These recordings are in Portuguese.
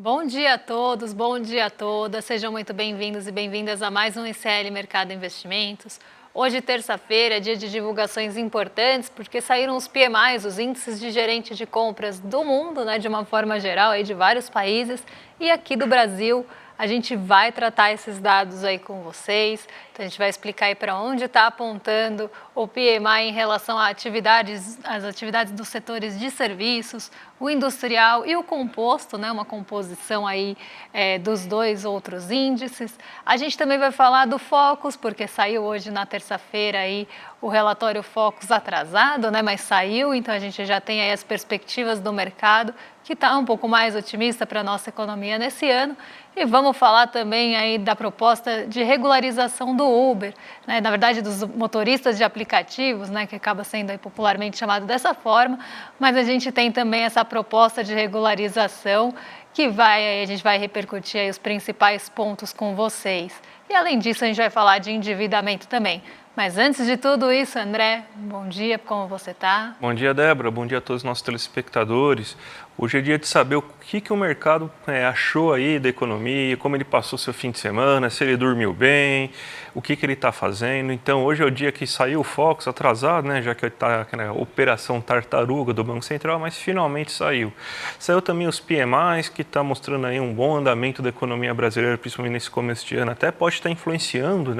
Bom dia a todos, bom dia a todas. Sejam muito bem-vindos e bem-vindas a mais um ICL Mercado Investimentos. Hoje, terça-feira, é dia de divulgações importantes, porque saíram os PMIs, os índices de gerente de compras do mundo, de uma forma geral, aí de vários países, e aqui do Brasil. A gente vai tratar esses dados aí com vocês, então a gente vai explicar aí para onde está apontando o PMI em relação às atividades dos setores de serviços, o industrial e o composto, uma composição aí dos dois outros índices. A gente também vai falar do Focus, porque saiu hoje na terça-feira aí o relatório Focus atrasado, mas saiu, então a gente já tem aí as perspectivas do mercado, que está um pouco mais otimista para a nossa economia nesse ano. E vamos falar também aí da proposta de regularização do Uber, na verdade dos motoristas de aplicativos, que acaba sendo aí popularmente chamado dessa forma, mas a gente tem também essa proposta de regularização que a gente vai repercutir aí os principais pontos com vocês. E além disso a gente vai falar de endividamento também. Mas antes de tudo isso, André, bom dia, como você está? Bom dia, Débora, bom dia a todos os nossos telespectadores. Hoje é dia de saber o que o mercado achou aí da economia, como ele passou seu fim de semana, se ele dormiu bem, o que ele está fazendo. Então, hoje é o dia que saiu o Focus atrasado, já que está a operação tartaruga do Banco Central, mas finalmente saiu. Saiu também os PMIs, que está mostrando aí um bom andamento da economia brasileira, principalmente nesse começo de ano. Até pode estar influenciando,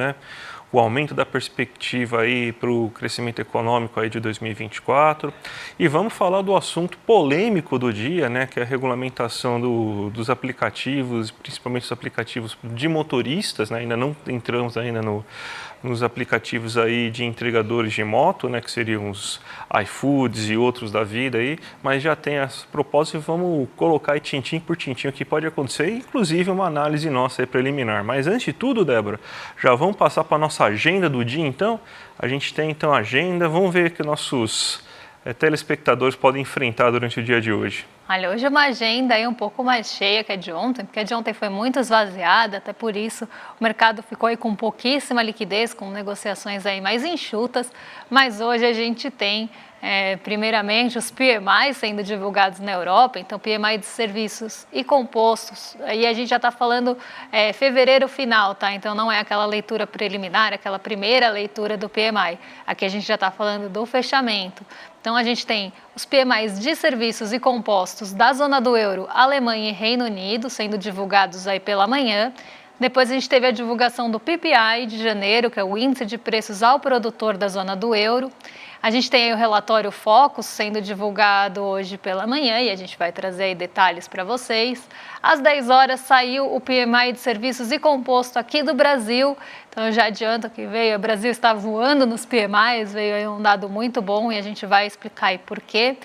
o aumento da perspectiva aí para o crescimento econômico aí de 2024. E vamos falar do assunto polêmico do dia, que é a regulamentação dos aplicativos, principalmente os aplicativos de motoristas, Ainda não entramos ainda nos aplicativos aí de entregadores de moto, que seriam os iFoods e outros da vida aí, mas já tem as propostas e vamos colocar aí tintim por tintim o que pode acontecer, inclusive uma análise nossa aí preliminar. Mas antes de tudo, Débora, já vamos passar para a nossa agenda do dia, então. A gente tem então a agenda, vamos ver o que nossos telespectadores podem enfrentar durante o dia de hoje. Olha, hoje é uma agenda aí um pouco mais cheia que a de ontem, porque a de ontem foi muito esvaziada, até por isso o mercado ficou aí com pouquíssima liquidez, com negociações aí mais enxutas, mas hoje a gente tem primeiramente os PMIs sendo divulgados na Europa, então PMI de serviços e compostos, aí a gente já está falando fevereiro final, tá? Então não é aquela leitura preliminar, aquela primeira leitura do PMI, aqui a gente já está falando do fechamento. Então a gente tem os PMIs de serviços e compostos da zona do euro, Alemanha e Reino Unido sendo divulgados aí pela manhã. Depois a gente teve a divulgação do PPI de janeiro, que é o índice de preços ao produtor da zona do euro. A gente tem aí o relatório Focus sendo divulgado hoje pela manhã e a gente vai trazer aí detalhes para vocês. Às 10 horas saiu o PMI de serviços e composto aqui do Brasil. Então eu já adianto que o Brasil está voando nos PMIs, veio aí um dado muito bom e a gente vai explicar aí por quê.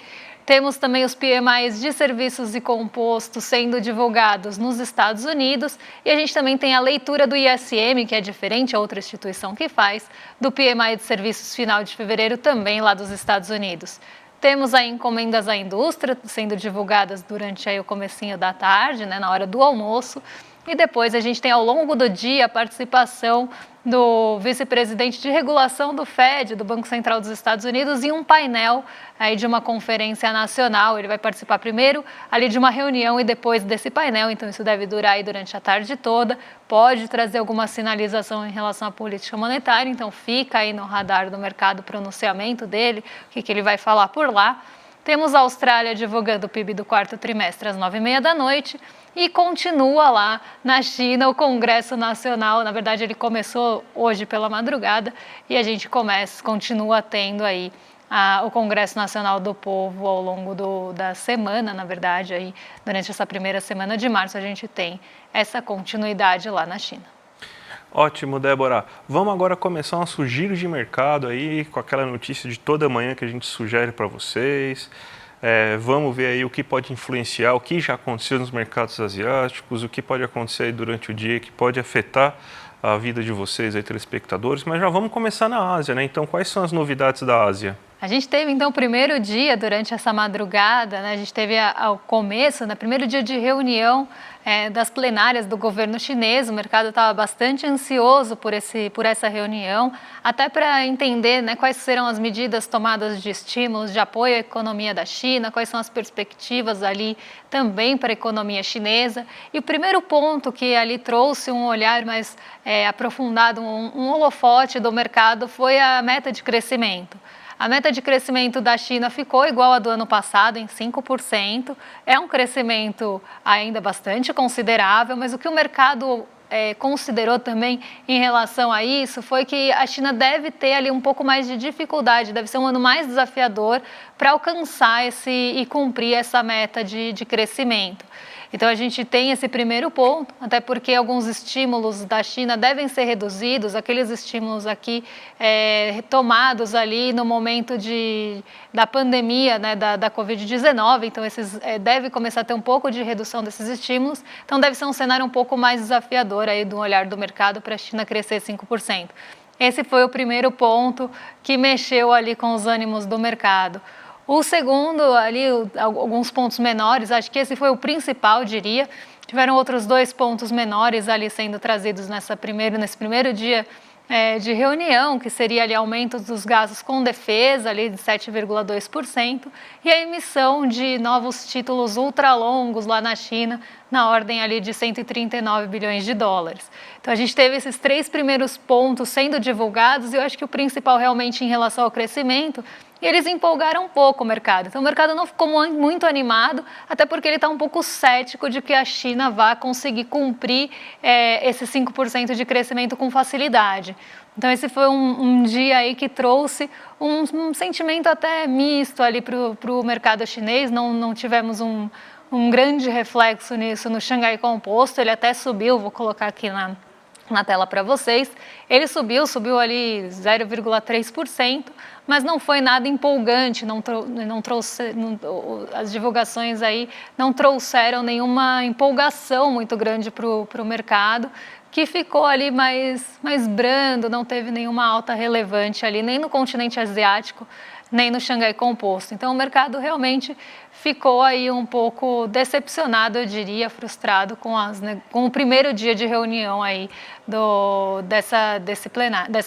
Temos também os PMIs de serviços e compostos sendo divulgados nos Estados Unidos e a gente também tem a leitura do ISM, que é diferente, a outra instituição que faz, do PMI de serviços final de fevereiro também lá dos Estados Unidos. Temos aí encomendas à indústria sendo divulgadas durante aí o comecinho da tarde, na hora do almoço. E depois a gente tem ao longo do dia a participação do vice-presidente de regulação do FED, do Banco Central dos Estados Unidos, em um painel aí de uma conferência nacional. Ele vai participar primeiro ali de uma reunião e depois desse painel, então isso deve durar aí durante a tarde toda. Pode trazer alguma sinalização em relação à política monetária, então fica aí no radar do mercado o pronunciamento dele, o que ele vai falar por lá. Temos a Austrália divulgando o PIB do quarto trimestre às 9h30 da noite e continua lá na China o Congresso Nacional. Na verdade, ele começou hoje pela madrugada e a gente continua tendo aí o Congresso Nacional do Povo ao longo da semana, na verdade, aí, durante essa primeira semana de março a gente tem essa continuidade lá na China. Ótimo, Débora. Vamos agora começar nosso giro de mercado aí, com aquela notícia de toda manhã que a gente sugere para vocês. Vamos ver aí o que pode influenciar, o que já aconteceu nos mercados asiáticos, o que pode acontecer aí durante o dia, que pode afetar a vida de vocês aí, telespectadores. Mas já vamos começar na Ásia, Então, quais são as novidades da Ásia? A gente teve, então, o primeiro dia, durante essa madrugada, né, a gente teve ao começo, no primeiro dia de reunião das plenárias do governo chinês. O mercado estava bastante ansioso por essa reunião, até para entender, né, quais serão as medidas tomadas de estímulos, de apoio à economia da China, quais são as perspectivas ali também para a economia chinesa. E o primeiro ponto que ali trouxe um olhar mais aprofundado, um holofote do mercado, foi a meta de crescimento. A meta de crescimento da China ficou igual à do ano passado, em 5%. É um crescimento ainda bastante considerável, mas o que o mercado considerou também em relação a isso foi que a China deve ter ali um pouco mais de dificuldade, deve ser um ano mais desafiador para alcançar e cumprir essa meta de crescimento. Então, a gente tem esse primeiro ponto, até porque alguns estímulos da China devem ser reduzidos, aqueles estímulos aqui tomados ali no momento da pandemia, né, da Covid-19, então deve começar a ter um pouco de redução desses estímulos, então deve ser um cenário um pouco mais desafiador aí do olhar do mercado para a China crescer 5%. Esse foi o primeiro ponto que mexeu ali com os ânimos do mercado. O segundo, ali, alguns pontos menores, acho que esse foi o principal, diria. Tiveram outros 2 pontos menores ali sendo trazidos nesse primeiro dia de reunião, que seria ali aumento dos gastos com defesa, ali de 7,2%, e a emissão de novos títulos ultralongos lá na China, na ordem ali de 139 bilhões de dólares. Então, a gente teve esses 3 primeiros pontos sendo divulgados, e eu acho que o principal realmente em relação ao crescimento, e eles empolgaram um pouco o mercado. Então, o mercado não ficou muito animado, até porque ele está um pouco cético de que a China vá conseguir cumprir esse 5% de crescimento com facilidade. Então, esse foi um dia aí que trouxe um sentimento até misto ali para o mercado chinês. Não tivemos um grande reflexo nisso no Xangai Composto. Ele até subiu, vou colocar aqui na tela para vocês. Ele subiu ali 0,3%, mas não foi nada empolgante, as divulgações aí não trouxeram nenhuma empolgação muito grande para o mercado, que ficou ali mais brando, não teve nenhuma alta relevante ali, nem no continente asiático, nem no Xangai Composto. Então, o mercado realmente ficou aí um pouco decepcionado, eu diria, frustrado com o primeiro dia de reunião aí dessa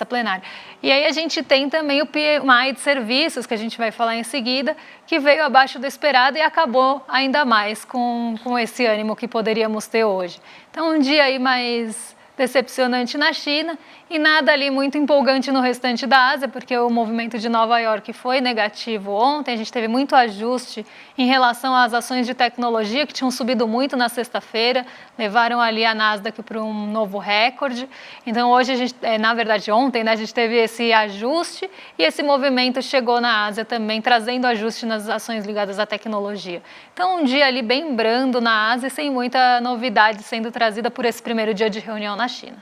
plenária. E aí a gente tem também o PMI de serviços, que a gente vai falar em seguida, que veio abaixo do esperado e acabou ainda mais com esse ânimo que poderíamos ter hoje. Então, um dia aí mais decepcionante na China e nada ali muito empolgante no restante da Ásia, porque o movimento de Nova York foi negativo ontem. A gente teve muito ajuste em relação às ações de tecnologia, que tinham subido muito na sexta-feira, levaram ali a Nasdaq para um novo recorde. Então, hoje, na verdade, ontem, né, a gente teve esse ajuste e esse movimento chegou na Ásia também, trazendo ajuste nas ações ligadas à tecnologia. Então, um dia ali bem brando na Ásia, sem muita novidade sendo trazida por esse primeiro dia de reunião na China.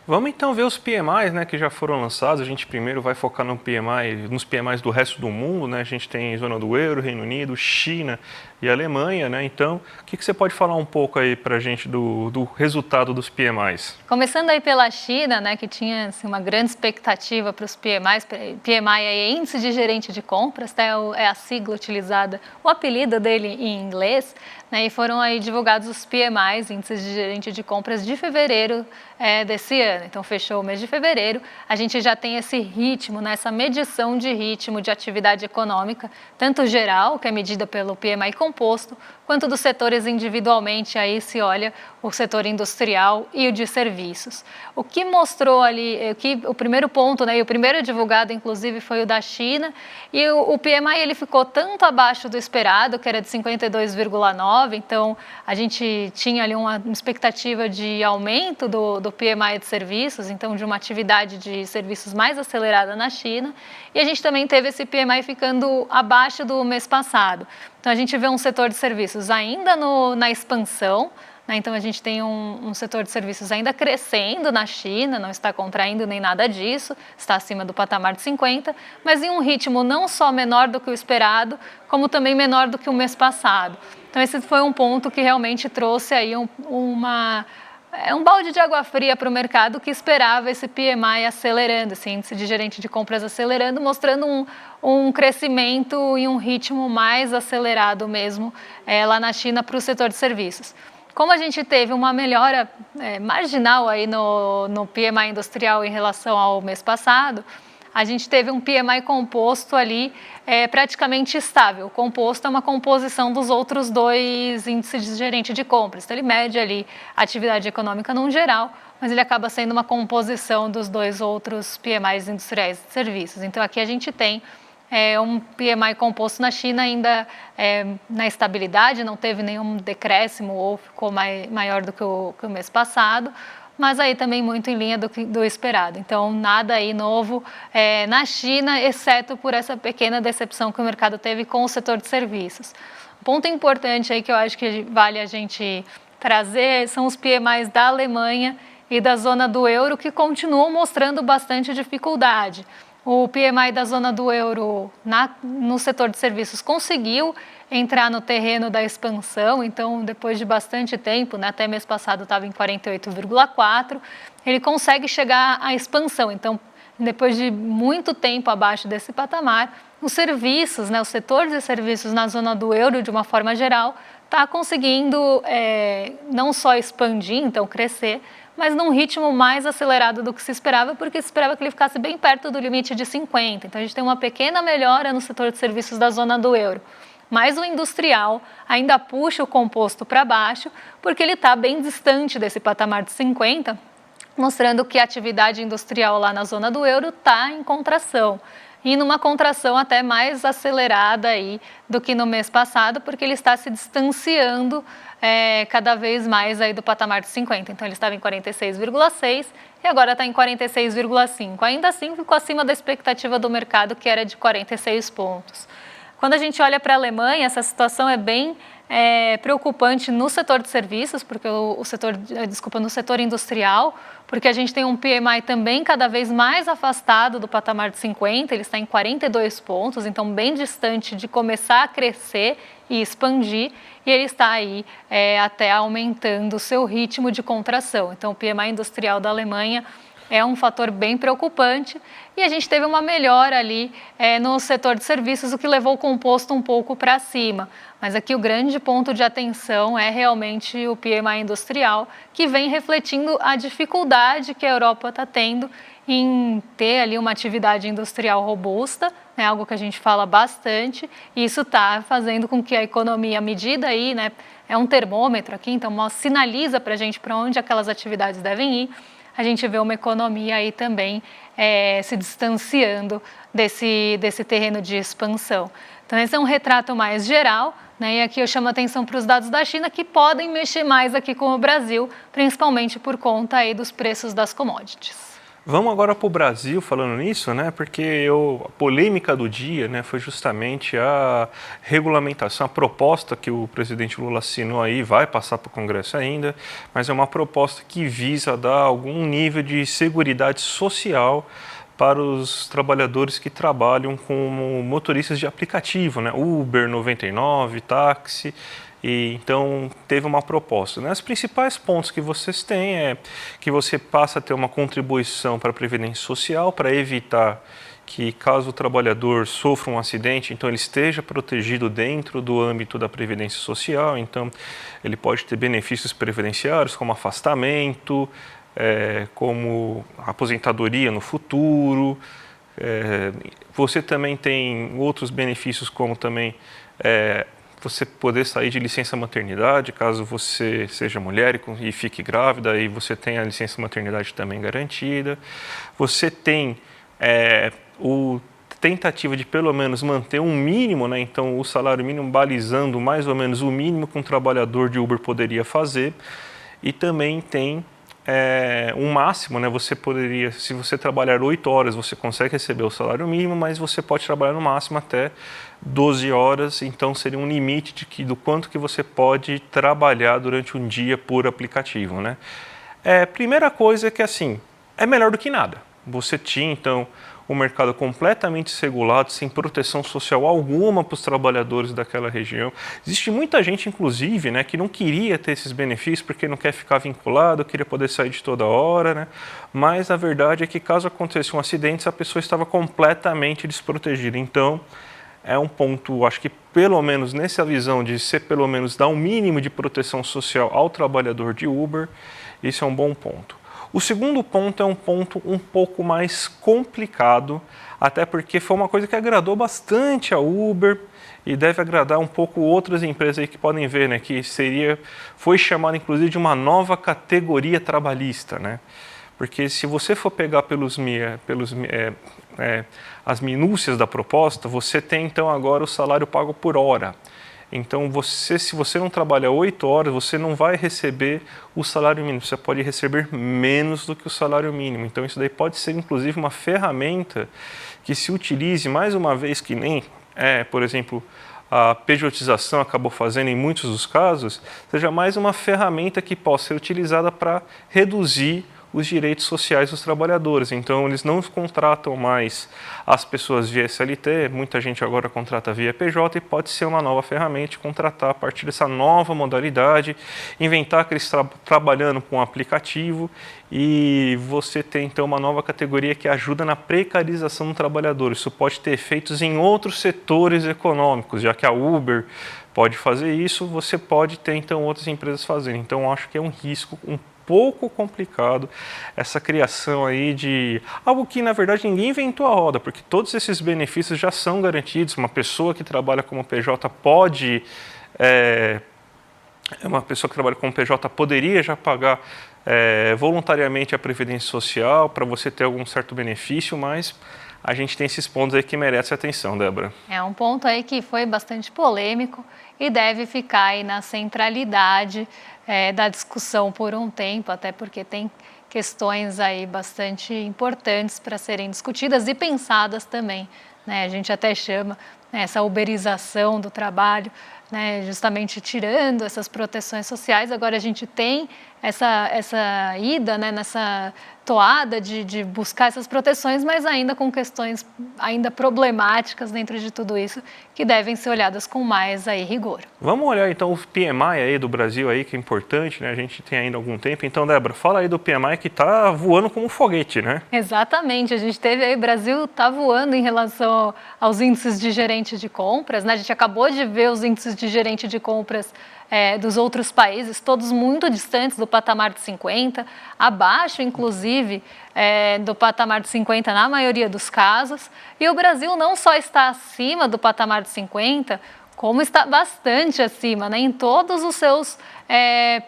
Vamos então ver os PMIs, né, que já foram lançados. A gente primeiro vai focar nos PMIs do resto do mundo, né? A gente tem zona do euro, Reino Unido, China e Alemanha, né? Então, o que você pode falar um pouco aí para a gente do resultado dos PMIs? Começando aí pela China, né, que tinha assim, uma grande expectativa para os PMIs. PMI é Índice de Gerente de Compras, tá? É a sigla utilizada, o apelido dele em inglês, né? E foram aí divulgados os PMIs, Índices de Gerente de Compras, de fevereiro desse ano. Então, fechou o mês de fevereiro, a gente já tem esse ritmo, né, essa medição de ritmo de atividade econômica, tanto geral, que é medida pelo PMI composto, quanto dos setores individualmente, aí se olha o setor industrial e o de serviços. O que mostrou ali, o primeiro ponto, né, e o primeiro divulgado, inclusive, foi o da China, e o PMI ele ficou tanto abaixo do esperado, que era de 52,9, então a gente tinha ali uma expectativa de aumento do PMI de serviços, então de uma atividade de serviços mais acelerada na China, e a gente também teve esse PMI ficando abaixo do mês passado. Então, a gente vê um setor de serviços ainda na expansão, né? Então, a gente tem um setor de serviços ainda crescendo na China, não está contraindo nem nada disso, está acima do patamar de 50, mas em um ritmo não só menor do que o esperado, como também menor do que o mês passado. Então, esse foi um ponto que realmente trouxe aí é um balde de água fria para o mercado que esperava esse PMI acelerando, esse índice de gerente de compras acelerando, mostrando um crescimento e um ritmo mais acelerado mesmo lá na China para o setor de serviços. Como a gente teve uma melhora marginal aí no PMI industrial em relação ao mês passado, a gente teve um PMI composto ali praticamente estável. Composto é uma composição dos outros dois índices de gerente de compras. Então, ele mede ali a atividade econômica num geral, mas ele acaba sendo uma composição dos dois outros PMIs industriais de serviços. Então, aqui a gente tem um PMI composto na China ainda na estabilidade, não teve nenhum decréscimo ou ficou maior do que o mês passado, mas aí também muito em linha do esperado. Então, nada aí novo na China, exceto por essa pequena decepção que o mercado teve com o setor de serviços. Um ponto importante aí que eu acho que vale a gente trazer são os PMIs da Alemanha e da zona do euro, que continuam mostrando bastante dificuldade. O PMI da zona do euro no setor de serviços conseguiu entrar no terreno da expansão, então depois de bastante tempo, até mês passado estava em 48,4, ele consegue chegar à expansão. Então, depois de muito tempo abaixo desse patamar, os serviços, o setor de serviços na zona do euro, de uma forma geral, está conseguindo não só expandir, então crescer, mas num ritmo mais acelerado do que se esperava, porque se esperava que ele ficasse bem perto do limite de 50. Então, a gente tem uma pequena melhora no setor de serviços da zona do euro. Mas o industrial ainda puxa o composto para baixo, porque ele está bem distante desse patamar de 50, mostrando que a atividade industrial lá na zona do euro está em contração. E numa contração até mais acelerada aí do que no mês passado, porque ele está se distanciando cada vez mais aí do patamar de 50. Então, ele estava em 46,6 e agora está em 46,5. Ainda assim, ficou acima da expectativa do mercado, que era de 46 pontos. Quando a gente olha para a Alemanha, essa situação é bem preocupante no setor de serviços, porque no setor industrial, porque a gente tem um PMI também cada vez mais afastado do patamar de 50, ele está em 42 pontos, então bem distante de começar a crescer e expandir, e ele está aí até aumentando o seu ritmo de contração. Então, o PMI industrial da Alemanha é um fator bem preocupante e a gente teve uma melhora ali no setor de serviços, o que levou o composto um pouco para cima. Mas aqui o grande ponto de atenção é realmente o PMI industrial, que vem refletindo a dificuldade que a Europa está tendo em ter ali uma atividade industrial robusta, algo que a gente fala bastante, e isso está fazendo com que a economia, à medida aí, é um termômetro aqui, então sinaliza para a gente para onde aquelas atividades devem ir. A gente vê uma economia aí também se distanciando desse terreno de expansão. Então, esse é um retrato mais geral, e aqui eu chamo a atenção para os dados da China, que podem mexer mais aqui com o Brasil, principalmente por conta aí dos preços das commodities. Vamos agora para o Brasil falando nisso, porque a polêmica do dia foi justamente a regulamentação, a proposta que o presidente Lula assinou aí, vai passar para o Congresso ainda, mas é uma proposta que visa dar algum nível de seguridade social para os trabalhadores que trabalham como motoristas de aplicativo, Uber, 99, táxi. E, então, teve uma proposta. Os principais pontos que vocês têm é que você passa a ter uma contribuição para a Previdência Social, para evitar que, caso o trabalhador sofra um acidente, então ele esteja protegido dentro do âmbito da Previdência Social. Então, ele pode ter benefícios previdenciários, como afastamento, como aposentadoria no futuro. Você também tem outros benefícios, como também você poder sair de licença maternidade, caso você seja mulher e fique grávida, aí você tem a licença maternidade também garantida. Você tem tentativa de pelo menos manter um mínimo, então o salário mínimo balizando mais ou menos o mínimo que um trabalhador de Uber poderia fazer. E também tem um máximo, você poderia, se você trabalhar 8 horas, você consegue receber o salário mínimo, mas você pode trabalhar no máximo até 12 horas, então seria um limite do quanto que você pode trabalhar durante um dia por aplicativo, Primeira coisa é que, assim, é melhor do que nada. Você tinha, então, um mercado completamente desregulado, sem proteção social alguma para os trabalhadores daquela região. Existe muita gente, inclusive, né, que não queria ter esses benefícios porque não quer ficar vinculado, queria poder sair de toda hora, né? Mas a verdade é que caso acontecesse um acidente, a pessoa estava completamente desprotegida. Então, é um ponto, acho que pelo menos nessa visão de ser pelo menos dar um mínimo de proteção social ao trabalhador de Uber, isso é um bom ponto. O segundo ponto é um ponto um pouco mais complicado, até porque foi uma coisa que agradou bastante a Uber e deve agradar um pouco outras empresas aí que podem ver, né, que foi chamada inclusive de uma nova categoria trabalhista, né? Porque se você for pegar as minúcias da proposta, você tem então agora o salário pago por hora. Então, se você não trabalha 8 horas, você não vai receber o salário mínimo, você pode receber menos do que o salário mínimo. Então, isso daí pode ser, inclusive, uma ferramenta que se utilize, mais uma vez, que nem, por exemplo, a pejotização acabou fazendo em muitos dos casos, seja mais uma ferramenta que possa ser utilizada para reduzir os direitos sociais dos trabalhadores. Então, eles não contratam mais as pessoas via SLT, muita gente agora contrata via PJ e pode ser uma nova ferramenta de contratar a partir dessa nova modalidade, inventar que eles estão trabalhando com um aplicativo e você tem então uma nova categoria que ajuda na precarização do trabalhador. Isso pode ter efeitos em outros setores econômicos, já que a Uber pode fazer isso, você pode ter então outras empresas fazendo. Então, acho que é um risco um pouco complicado essa criação aí de algo que na verdade ninguém inventou a roda, porque todos esses benefícios já são garantidos. Uma pessoa que trabalha como PJ uma pessoa que trabalha como PJ poderia já pagar voluntariamente a Previdência Social para você ter algum certo benefício, mas a gente tem esses pontos aí que merecem atenção, Débora. É um ponto aí que foi bastante polêmico e deve ficar aí na centralidade da discussão por um tempo, até porque tem questões aí bastante importantes para serem discutidas e pensadas também, né? A gente até chama essa uberização do trabalho, né, justamente tirando essas proteções sociais. Agora a gente tem essa ida, né, nessa toada de buscar essas proteções, mas ainda com questões ainda problemáticas dentro de tudo isso, que devem ser olhadas com mais aí rigor. Vamos olhar então o PMI aí do Brasil aí, que é importante, né? A gente tem ainda algum tempo. Então, Débora, fala aí do PMI que está voando como um foguete, né? Exatamente, a gente teve aí, o Brasil está voando em relação aos índices de gerente de compras, né? A gente acabou de ver os índices de gerente de compras dos outros países, todos muito distantes do patamar de 50, abaixo, inclusive, do patamar de 50 na maioria dos casos. E o Brasil não só está acima do patamar de 50, como está bastante acima, né, em todos os seus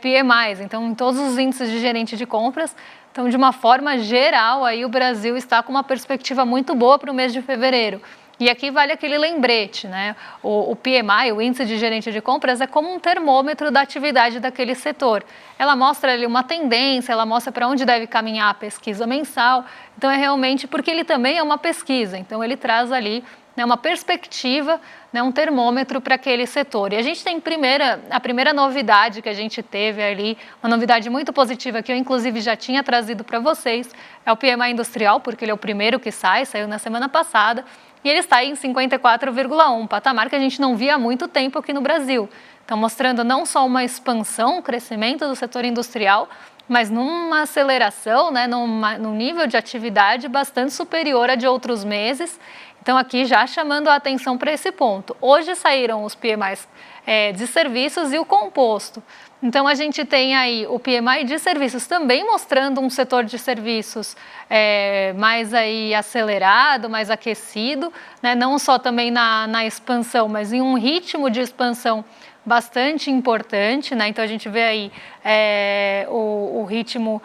PMIs, então em todos os índices de gerente de compras. Então, de uma forma geral, aí o Brasil está com uma perspectiva muito boa para o mês de fevereiro. E aqui vale aquele lembrete, né? O PMI, o Índice de Gerente de Compras, é como um termômetro da atividade daquele setor. Ela mostra ali uma tendência, ela mostra para onde deve caminhar a pesquisa mensal. Então, é realmente porque ele também é uma pesquisa. Então, ele traz ali, né, uma perspectiva, né, um termômetro para aquele setor. E a gente tem a primeira novidade que a gente teve ali, uma novidade muito positiva que eu, inclusive, já tinha trazido para vocês, é o PMI industrial, porque ele é o primeiro que saiu na semana passada. E ele está em 54,1, patamar que a gente não via há muito tempo aqui no Brasil. Então, mostrando não só uma expansão, um crescimento do setor industrial, mas numa aceleração, né, num nível de atividade bastante superior a de outros meses. Então, aqui já chamando a atenção para esse ponto. Hoje saíram os PMIs de serviços e o composto. Então, a gente tem aí o PMI de serviços também mostrando um setor de serviços mais aí acelerado, mais aquecido, né? Não só também na expansão, mas em um ritmo de expansão bastante importante, né? Então, a gente vê aí o ritmo,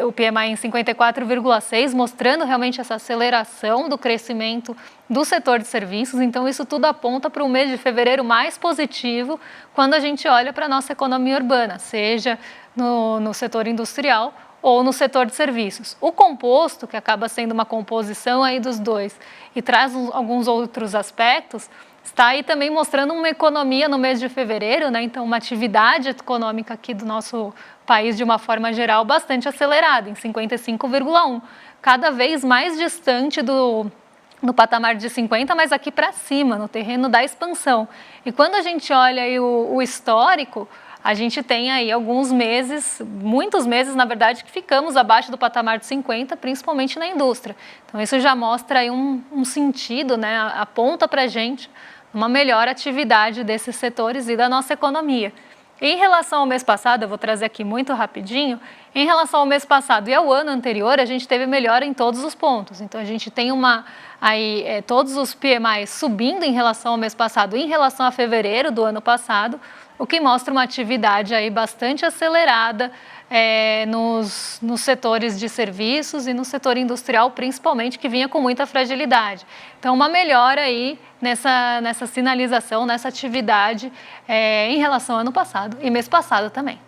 o PMI em 54,6, mostrando realmente essa aceleração do crescimento do setor de serviços. Então, isso tudo aponta para o mês de fevereiro mais positivo quando a gente olha para a nossa economia urbana, seja no setor industrial ou no setor de serviços. O composto, que acaba sendo uma composição aí dos dois e traz alguns outros aspectos, está aí também mostrando uma economia no mês de fevereiro, né? Então, uma atividade econômica aqui do nosso país, de uma forma geral, bastante acelerada, em 55,1, cada vez mais distante no patamar de 50, mas aqui para cima, no terreno da expansão. E quando a gente olha aí o histórico, a gente tem aí alguns meses, muitos meses, na verdade, que ficamos abaixo do patamar de 50, principalmente na indústria. Então, isso já mostra aí um sentido, né, aponta para a gente uma melhor atividade desses setores e da nossa economia. Em relação ao mês passado, eu vou trazer aqui muito rapidinho, em relação ao mês passado e ao ano anterior, a gente teve melhora em todos os pontos. Então, a gente tem todos os PMIs subindo em relação ao mês passado, em relação a fevereiro do ano passado, o que mostra uma atividade aí bastante acelerada nos setores de serviços e no setor industrial, principalmente, que vinha com muita fragilidade. Então, uma melhora aí nessa sinalização, nessa atividade em relação ao ano passado e mês passado também.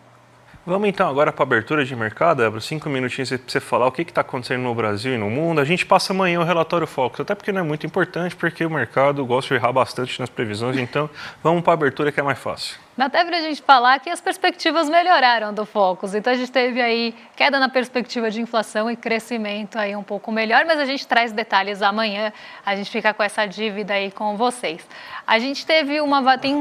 Vamos então agora para a abertura de mercado, Débora, 5 minutinhos para você falar o que está acontecendo no Brasil e no mundo. A gente passa amanhã o relatório Focus, até porque não é muito importante, porque o mercado gosta de errar bastante nas previsões, então vamos para a abertura que é mais fácil. Dá até para a gente falar que as perspectivas melhoraram do Focus, então a gente teve aí queda na perspectiva de inflação e crescimento aí um pouco melhor, mas a gente traz detalhes amanhã, a gente fica com essa dívida aí com vocês. A gente teve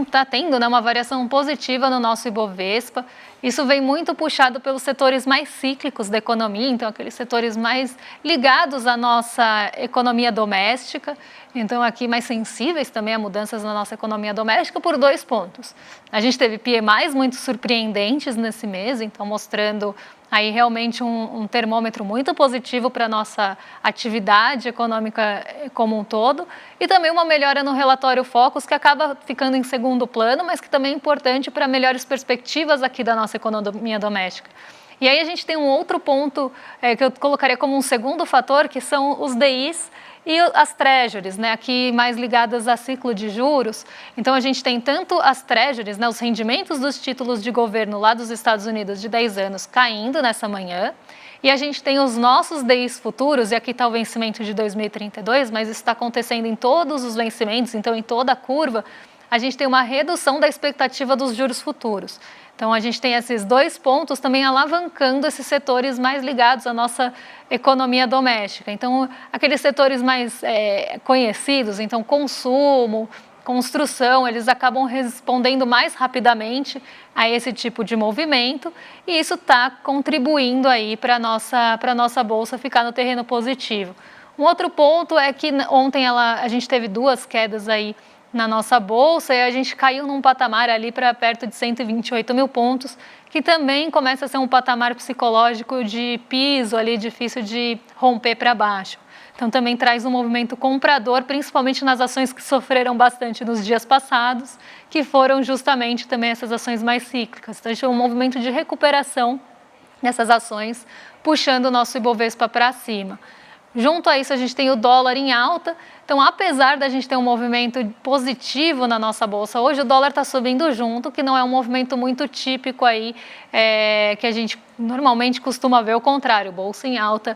está tendo, né, uma variação positiva no nosso Ibovespa. Isso vem muito puxado pelos setores mais cíclicos da economia, então aqueles setores mais ligados à nossa economia doméstica, então aqui mais sensíveis também a mudanças na nossa economia doméstica por 2 pontos. A gente teve PMIs muito surpreendentes nesse mês, então mostrando aí realmente um termômetro muito positivo para a nossa atividade econômica como um todo, e também uma melhora no relatório Focus, que acaba ficando em segundo plano, mas que também é importante para melhores perspectivas aqui da nossa economia doméstica. E aí a gente tem um outro ponto que eu colocaria como um segundo fator, que são os DIs e as treasuries, né, aqui mais ligadas a ciclo de juros. Então, a gente tem tanto as treasuries, né, os rendimentos dos títulos de governo lá dos Estados Unidos de 10 anos caindo nessa manhã, e a gente tem os nossos DIs futuros, e aqui está o vencimento de 2032, mas isso está acontecendo em todos os vencimentos, então em toda a curva, a gente tem uma redução da expectativa dos juros futuros. Então, a gente tem esses 2 pontos também alavancando esses setores mais ligados à nossa economia doméstica. Então, aqueles setores mais conhecidos, então consumo, construção, eles acabam respondendo mais rapidamente a esse tipo de movimento, e isso está contribuindo aí para a nossa bolsa ficar no terreno positivo. Um outro ponto é que ontem a gente teve 2 quedas aí na nossa bolsa, e a gente caiu num patamar ali para perto de 128 mil pontos, que também começa a ser um patamar psicológico de piso ali, difícil de romper para baixo. Então também traz um movimento comprador, principalmente nas ações que sofreram bastante nos dias passados, que foram justamente também essas ações mais cíclicas. Então a gente tem um movimento de recuperação nessas ações, puxando o nosso Ibovespa para cima. Junto a isso, a gente tem o dólar em alta. Então, apesar da gente ter um movimento positivo na nossa bolsa hoje, o dólar está subindo junto, que não é um movimento muito típico aí, que a gente normalmente costuma ver o contrário, bolsa em alta,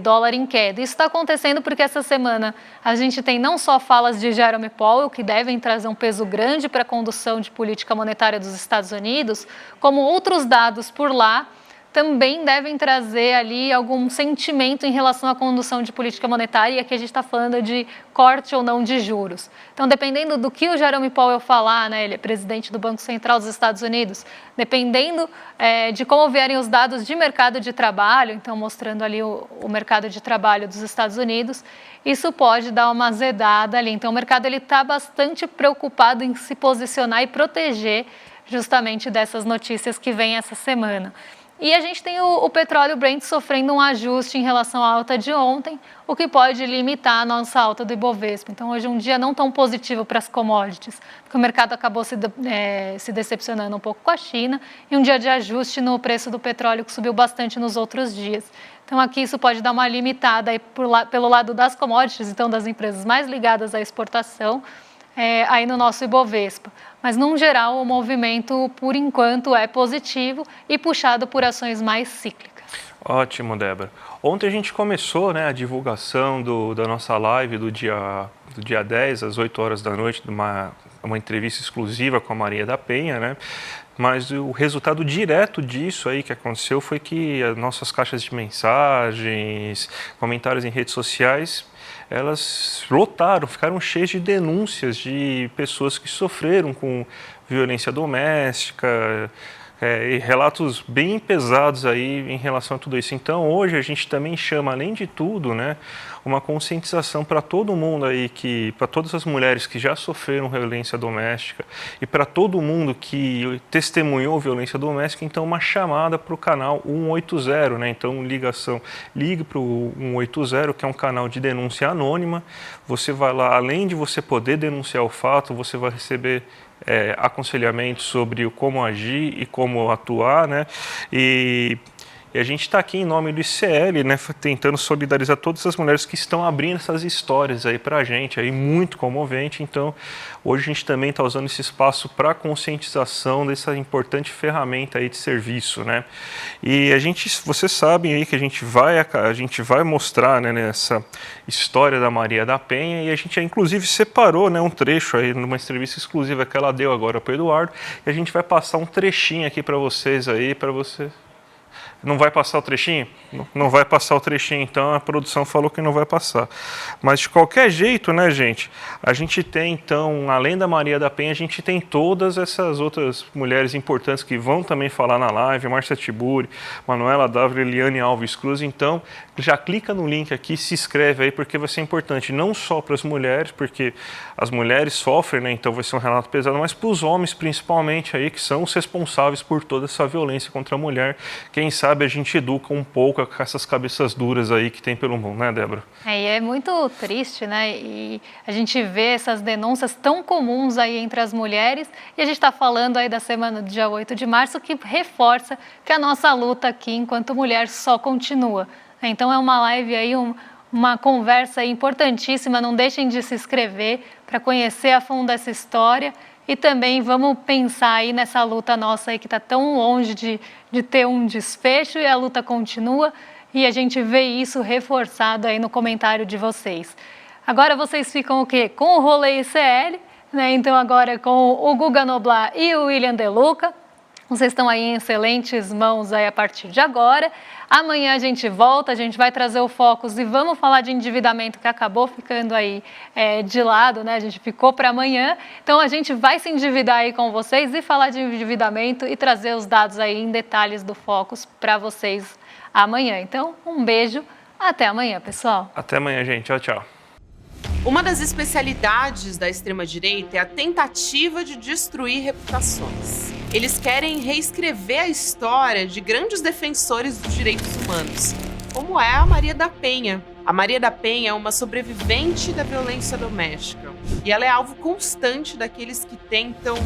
dólar em queda. Isso está acontecendo porque essa semana a gente tem não só falas de Jerome Powell, que devem trazer um peso grande para a condução de política monetária dos Estados Unidos, como outros dados por lá também devem trazer ali algum sentimento em relação à condução de política monetária, e aqui a gente está falando de corte ou não de juros. Então, dependendo do que o Jerome Powell falar, né, ele é presidente do Banco Central dos Estados Unidos, dependendo de como vierem os dados de mercado de trabalho, então mostrando ali o mercado de trabalho dos Estados Unidos, isso pode dar uma azedada ali. Então, o mercado está bastante preocupado em se posicionar e proteger justamente dessas notícias que vêm essa semana. E a gente tem o petróleo Brent sofrendo um ajuste em relação à alta de ontem, o que pode limitar a nossa alta do Ibovespa. Então, hoje é um dia não tão positivo para as commodities, porque o mercado acabou se decepcionando um pouco com a China, e um dia de ajuste no preço do petróleo, que subiu bastante nos outros dias. Então, aqui isso pode dar uma limitada aí pelo lado das commodities, então das empresas mais ligadas à exportação, aí no nosso Ibovespa. Mas, num geral, o movimento, por enquanto, é positivo e puxado por ações mais cíclicas. Ótimo, Débora. Ontem a gente começou, né, a divulgação da nossa live do dia 10, às 8 horas da noite, uma entrevista exclusiva com a Maria da Penha, né? mas o resultado direto disso aí que aconteceu foi que as nossas caixas de mensagens, comentários em redes sociais, elas lotaram, ficaram cheias de denúncias de pessoas que sofreram com violência doméstica, e relatos bem pesados aí em relação a tudo isso. Então, hoje a gente também chama, além de tudo, né, uma conscientização para todo mundo aí, para todas as mulheres que já sofreram violência doméstica e para todo mundo que testemunhou violência doméstica, então uma chamada para o canal 180, né? Então, ligue para o 180, que é um canal de denúncia anônima. Você vai lá, além de você poder denunciar o fato, você vai receber aconselhamento sobre como agir e como atuar, né? E a gente está aqui em nome do ICL, né, tentando solidarizar todas as mulheres que estão abrindo essas histórias aí para a gente, aí muito comovente. Então, hoje a gente também está usando esse espaço para conscientização dessa importante ferramenta aí de serviço, né? E vocês sabem aí que a gente vai mostrar, né, nessa história da Maria da Penha, e a gente inclusive separou, né, um trecho aí numa entrevista exclusiva que ela deu agora para o Eduardo, e a gente vai passar um trechinho aqui para vocês aí, para você. Não vai passar o trechinho? Não vai passar o trechinho, então a produção falou que não vai passar. Mas de qualquer jeito, né, gente? A gente tem, então, além da Maria da Penha, a gente tem todas essas outras mulheres importantes que vão também falar na live, Márcia Tiburi, Manuela Dávila, Eliane Alves Cruz. Então, já clica no link aqui, se inscreve aí, porque vai ser importante não só para as mulheres, porque as mulheres sofrem, né? Então vai ser um relato pesado, mas para os homens principalmente aí, que são os responsáveis por toda essa violência contra a mulher. Quem sabe a gente educa um pouco com essas cabeças duras aí que tem pelo mundo, né, Débora? E é muito triste, né? E a gente vê essas denúncias tão comuns aí entre as mulheres, e a gente está falando aí da semana do dia 8 de março, que reforça que a nossa luta aqui enquanto mulher só continua. Então é uma live aí, uma conversa importantíssima. Não deixem de se inscrever para conhecer a fundo essa história. E também vamos pensar aí nessa luta nossa aí que está tão longe de ter um desfecho, e a luta continua, e a gente vê isso reforçado aí no comentário de vocês. Agora vocês ficam o quê? Com o Rolê ICL, né? Então agora com o Guga Noblar e o William De Luca. Vocês estão aí em excelentes mãos aí a partir de agora. Amanhã a gente volta, a gente vai trazer o Focus e vamos falar de endividamento, que acabou ficando aí de lado, né? A gente ficou para amanhã. Então a gente vai se endividar aí com vocês e falar de endividamento e trazer os dados aí em detalhes do Focus para vocês amanhã. Então, um beijo, até amanhã, pessoal. Até amanhã, gente. Tchau, tchau. Uma das especialidades da extrema-direita é a tentativa de destruir reputações. Eles querem reescrever a história de grandes defensores dos direitos humanos, como é a Maria da Penha. A Maria da Penha é uma sobrevivente da violência doméstica e ela é alvo constante daqueles que tentam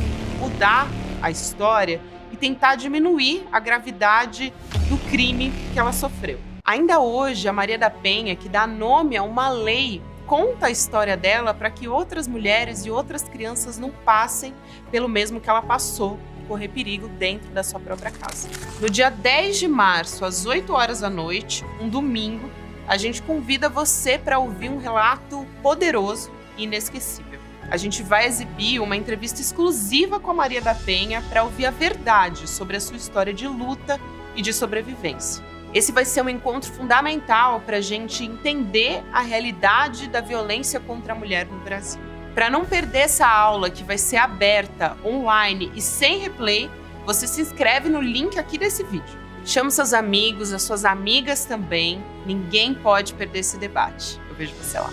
mudar a história e tentar diminuir a gravidade do crime que ela sofreu. Ainda hoje, a Maria da Penha, que dá nome a uma lei, conta a história dela para que outras mulheres e outras crianças não passem pelo mesmo que ela passou, correr perigo dentro da sua própria casa. No dia 10 de março, às 8 horas da noite, um domingo, a gente convida você para ouvir um relato poderoso e inesquecível. A gente vai exibir uma entrevista exclusiva com a Maria da Penha para ouvir a verdade sobre a sua história de luta e de sobrevivência. Esse vai ser um encontro fundamental para a gente entender a realidade da violência contra a mulher no Brasil. Para não perder essa aula, que vai ser aberta, online e sem replay, você se inscreve no link aqui desse vídeo. Chama seus amigos, as suas amigas também. Ninguém pode perder esse debate. Eu vejo você lá.